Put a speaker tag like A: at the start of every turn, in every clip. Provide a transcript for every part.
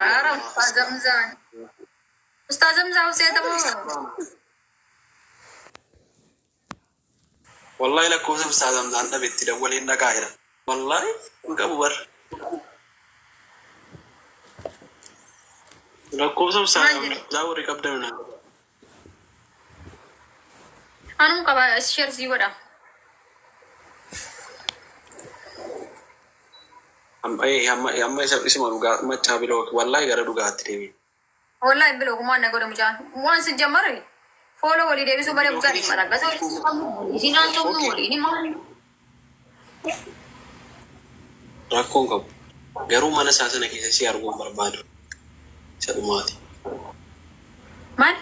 A: عرب زمزم أستاذ زمزم وسيدمو
B: والله لك كوسف سادم دان بيت دولين دقاهرة والله قبر لك كوسف سادم داوري قبدنا
A: أنا مقابل الشير زيورا
B: أما اسمه لغات ما تابلوك والله غير لغات تريمي
A: والله بلوك ما نقول مجان وان سجمري فولو ولي دي بسو بره بغاري مرات بس إذا أنتم نقولي إني ما
B: rakkoon qabu garuu mana isaa sana keessa si arguun barbaadu isa dhumaati.
A: Maal?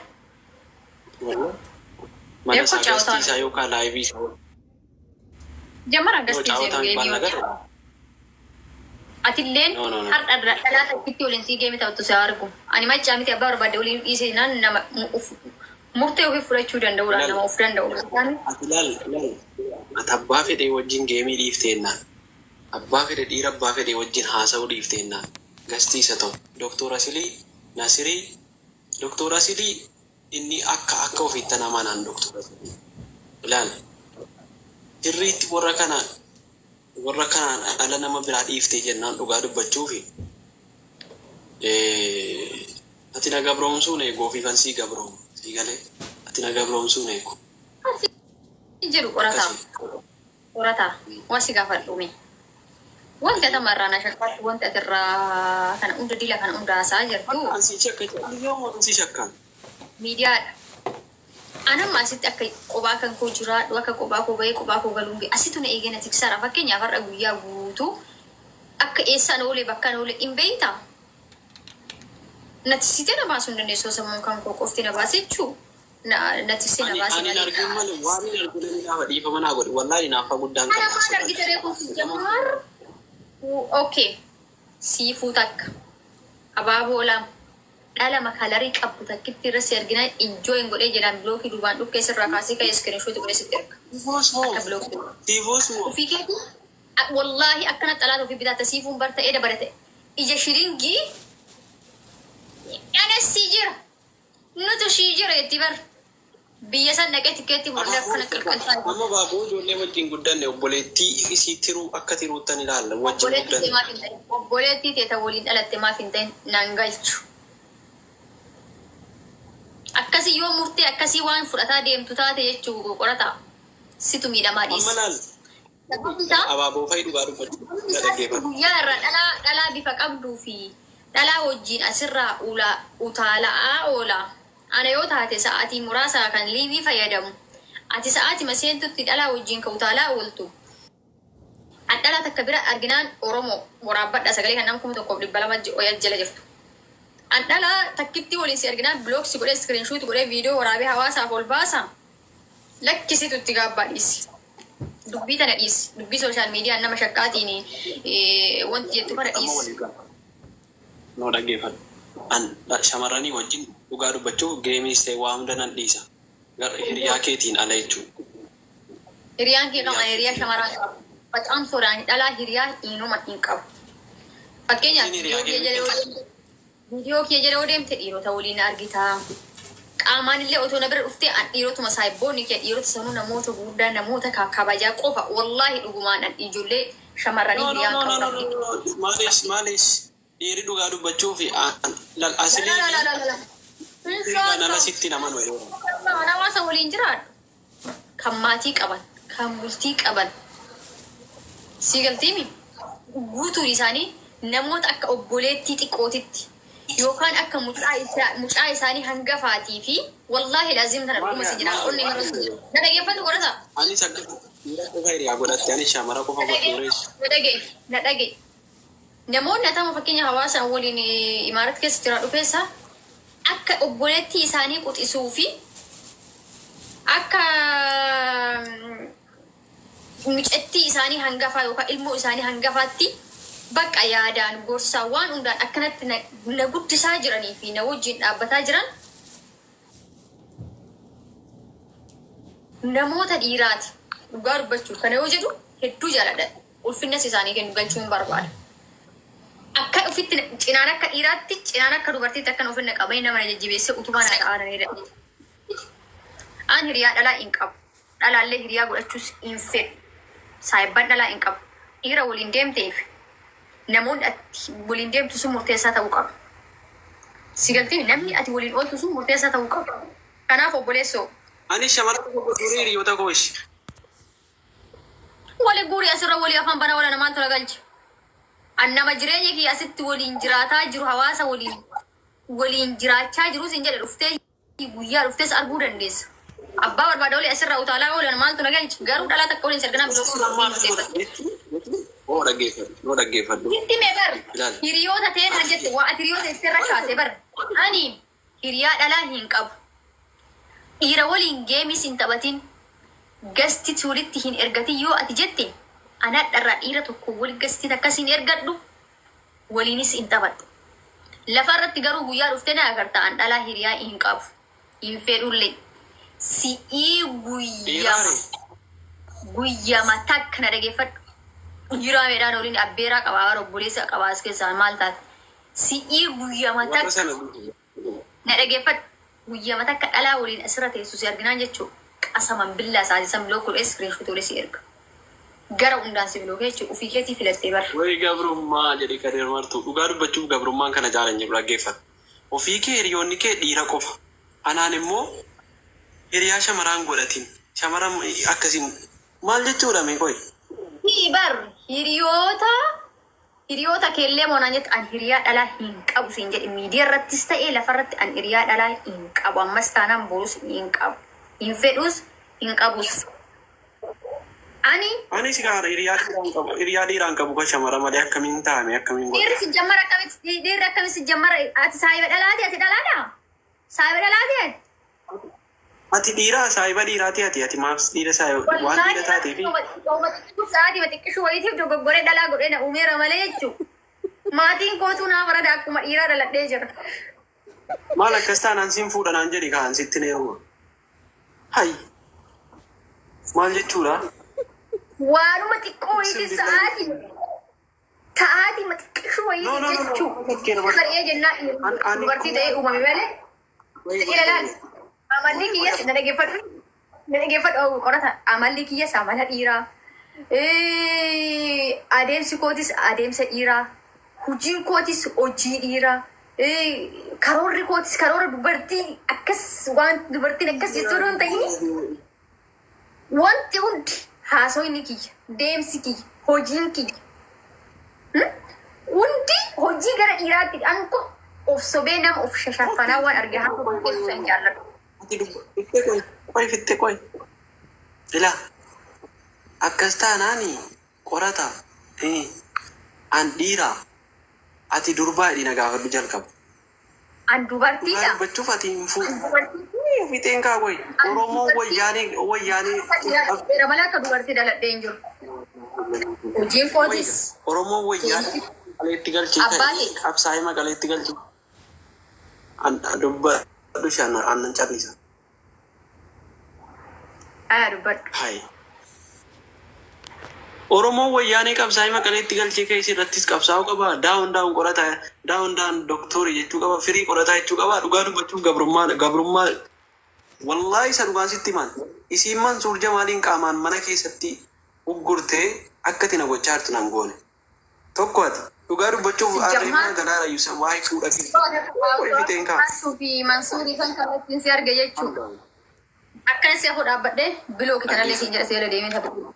B: Mana isaa gastiisaa yookaan laayivii isaa
A: jamara gastiisaa geemii atilleen har'a dhalaata itti waliin sii geemii ta'utu si argu ani machaa miti abbaa barbaade waliin dhiisee naan nama murtee ofii fudhachuu danda'uudhaan nama of danda'u.
B: Ati laal ati abbaa fedhee wajjin geemii dhiifteennaan abbaa fedhe dhiira abbaa fedhe wajjin haasa'uu dhiifteennaan gastiisa ta'u Dooktor Asilii inni akka ofiitti namaa naan Dooktor Asilii ilaal sirriitti warra kanaan ala nama biraa dhiiftee jennaan dhugaa dubbachuufi ati na gabroomsuun eeguu ofiifan sii gabroomu sii galee ati na gabroomsuun eegu.
A: Jiru qorataa waan si gaafadhume. Wanti ati marraan ashakkaatti wanti ati irraa kana hunda dila kana hunda haasaa jirtu.
B: Ansi shakkaan.
A: Miidiyaadha. Anamma asitti akka qophaa kan koo jiraadhu akka qophaa koo bahee qophaa koo galuun asitti na eegana tiksaara fakkeenyaaf har'a guyyaa guutuu akka eessaan oolee bakkaan oolee hin beeyta. Nati sitee na baasuu hin dandeessoo sammuun kan koo qofti na baase jechuu. Nati sitee na baase
B: malee. Ani arginu malee waan hin arginu gaafa dhiifama naa godhe wallaahi naafa guddaan
A: qaba. Ana maal argite reefu si jamar. Okay. Siifuu takka. Abaaboo lama. Dhala makalarii qabdu takkitti irratti argina ijoo hin godhee jedhaan bilookii duubaan dhukkee sirraa kaasee ka'ee iskiriinshooti godhee sitti erga. Akka bilookii. Ofii keetii wallaahi akkana xalaata ofii bitaata siifuun bar ta'ee dabalate. Ija shiringii anasii jira. Nutu shii jira itti bar. Biyya san dhaqee tikkeetti fuudhee akkana qirqaltaa.
B: Amma baaboo ijoollee wajjin guddanne obboleettii isii tiruu akka tiruuttan ilaalla wajjin guddanne.
A: Obboleettii teeta waliin dhalatte maaf hin ta'in naan galchu. Akkasii yoo murtee akkasii waan fudhataa deemtu taate jechuu qorataa situ miidhamaa dhiisa.
B: Amma laal abaaboo fa'i dhugaa dubbachuu.
A: Guyyaa irraa dhalaa bifa qabduu fi dhalaa wajjin asirraa utaala'aa oola. Ana yoo taate sa'aatii muraasaa kan liivii fayyadamu. Ati sa'aatii maseentutti dhalaa wajjin ka utaalaa ooltu. Dhalaa takka bira arginaan Oromoo waraabbadha sagalee kan nama 1,200 jala jirtu. Dhalaa takkitti waliin si arginaan bilooksi godhee iskiriinshooti godhee viidiyoo waraabee hawaasaaf ol baasa. Lakkisitu itti gaabbaa dhiisi. Dubbii tana dhiisi. Dubbii sooshaal miidiyaan nama shakkaatiin wanti jettu kana dhiisi.
B: Noo dhaggeeffadhu. Shamarranii wajjin dhugaa dubbachuu geemiis ta'e waa hunda nan dhiisa. Hiriyaa keetiin ala jechuudha.
A: Hiriyaan kee qaba hiriyaa shamarran qabu. Facaamsoodhaan dhalaa hiriyaa hiinuma hin qabu. Fakkeenyaaf viidiyoo kee jedhee deemte dhiirota waliin argitaa. Qaamaan illee otoo na bira dhuftee dhiirotuma saayibboonni kee dhiirota sanuu namoota guddaa namoota kabajaa qofa wallaahi dhugumaan ijoollee shamarranii hiriyaan qabu.
B: Maaliis dhiirri dhugaa dubbachuu fi asilii nama sitti naman wayii.
A: Hawaasa waliin jiraadhu. Kan maatii qaban, kan bultii qaban. Siigaltiimi guutuun isaanii namoota akka obboleettii xiqqootitti yookaan akka mucaa isaanii hangafaatii fi wallaahi laazim kana dhuguma si jira. Onni marra si jira. Na dhageeffatu godhata.
B: Anis akka qofa hiriyaa godhatte anis shamara qofa godhuureessu.
A: Na dhage. Namoonni atama fakkeenya hawaasa waliin imaarat keessa jiraadhu keessa akka obboleettii isaanii quxisuu fi akka mucattii isaanii hangafaa yookaan ilmoo isaanii hangafaatti bakka yaadaan gorsaa waan hundaan akkanatti na guddisaa jiranii fi na wajjin dhaabbataa jiran namoota dhiiraati. Dhugaa dubbachuuf kana yoo jedhu hedduu jaaladha. Ulfinnas isaanii kennu galchuun barbaada. Akka ufitti cinaan akka dhiiraatti cinaan akka dubartiitti akka nuuf hin qabanii nama jajjabeessee utubaa na dhaabanidha. An hiriyaa dhalaa hin qabu. Dhalaallee hiriyaa godhachuus hin fedhu. Saayibban dhalaa hin qabu. Dhiira waliin deemteef namoonni ati waliin deemtu sun murteessaa ta'uu qaba. Sigaltiin namni ati waliin ooltu sun murteessaa ta'uu qaba. Kanaaf obboleessoo.
B: Ani shamarra tokko durii hiriyoota koo ishi.
A: Wali guurii asirra walii afaan bana wala namaan tola galcha. Annama jireenya kiyya asitti waliin jiraataa jiru hawaasa waliin jiraachaa jiru sin jedhe dhuftee guyyaa dhuftees arguu dandeessa. Abbaa barbaada walii asirraa utaalaa oolan maaltu na galcha garuu dhalaa takka waliin sarganaa
B: Oo dhaggeeffadhu.
A: Itti mee bar hiriyoota ta'een hajjette waa ati hiriyoota ittiin rakkaase bar ani hiriyaa dhalaa hin qabu. Dhiira waliin geemis hin taphatin gasti tuulitti hin ergatin yoo ati jette ana dharraa dhiira tokko wal gastiin akkasiin ergadhu waliinis hin taphadhu. Lafa irratti garuu guyyaa dhuftee na agarta an dhalaa hiriyaa hin qabu. Hin fedhullee si'ii guyyama takka na dhageeffadhu. Jiraa meedhaan waliin abbeeraa qabaa obboleessa qabaa as keessaa maal taate si'ii guyyama takka na dhageeffadhu. Guyyama takka dhalaa waliin asirra teessu si arginaan jechuudha. Qasaman billaa saasisan bilookuu iskiriinshuutolee si erga. Gara hundaan si bilookee jechuudha. Ofii keetii filattee bara.
B: Wayi gabrummaa jedhee kadeer martuu dhugaa dubbachuuf gabrummaan kana jaalanya dhaggeeffata. Ofii kee hiriyoonni kee dhiira qofa. Anaan immoo hiriyaa shamaraan godhatin. Shamaraan akkasiin maal jechuudha mee qoy?
A: Bar hiriyoota keellee moonaan jettu an hiriyaa dhalaa hin qabu siin jedhe miidiyaa irrattis ta'ee lafa irratti an hiriyaa dhalaa hin qabu ammas taanaan borus hin qabu. Hin fedhus hin qabus.
B: Ani si gaara hiriyaa dhiiraan qabu kan shamara malee akkamiin taa'ame akkamiin godha.
A: Dhiirri si jammara akkamitti si jammara ati saayiba dhalaati ati dhalaadha? Saayiba dhalaati ati?
B: Ati dhiiraa saayiba dhiiraati ati maaf dhiira saayiba waan dhiira taatee fi.
A: Sa'aatii xiqqishuu wayitiif dogoggoree dhalaa godhee na uumeera malee jechuudha. Maatiin kootuu naa barada akkuma dhiiraa dhaladhee jira.
B: Maal akkas taanaan siin fuudhanaan jedhi kaan sitti neeruma. Hai maal jechuudha?
A: Waanuma xiqqoo wayiiti sa'aatii xiqqishuu wayiiti jechuudha. Saree jennaan dubartii ta'ee uumame malee. Ilaalaal amalli kiyyas na dhageeffadhu qorata amalli kiyyas amala dhiiraa. Adeemsi kootis adeemsa dhiiraa. Hojiin kootis hojii dhiiraa. Karoorri kootis karoora dubartii akkas waan dubartiin akkas jechuudha hin ta'ini. Wanti hundi haasoyni kiyya, deemsi kiyya, hojiin kiyya. Hundi hojii gara dhiiraatti anko of sobee nama of shashafanaa waan argaa hafu keessu san jaalladhu.
B: Qoy fitte qoy. Ila akkas taanaani qorata an dhiiraa ati durbaa hidhina gaafadhu jalqabu.
A: An dubartiidha.
B: Dubbachuuf ati hin fuudhu. Fiteen kaa qoy. Oromoo wayyaanee.
A: Malee akka dubartii dhaladhee hin jiru. Hojiin kootis.
B: Oromoo wayyaanee maqaleetti galchee qabsaa'ee maqaleetti galchee. Dubbadhu shan aannan callisa.
A: Dubbadhu.
B: Hai. Oromoo wayyaanee qabsaa'ee maqaleetti galchee keessi irrattis qabsaa'uu qaba. Daawun qorataa daawun dooktorii jechuu qaba. Firii qorataa jechuu qaba. Dhugaa dubbachuuf gabrummaa wallaahi isa dhugaan sitti himan. Isiin Mansuur Jamaaliin qaamaan mana keessatti uggurtee akkati na gochaa jirtu nan goone. Tokko ati dhugaa dubbachuuf adeemaa galaara yuusan waa'ee fuudha fiteen kaa.
A: Mansuurii kan kallattiin si arge jechuudha. Akkan si hafu dhaabbadhee biloo kitanallee siin jedha seela deemee taphatu.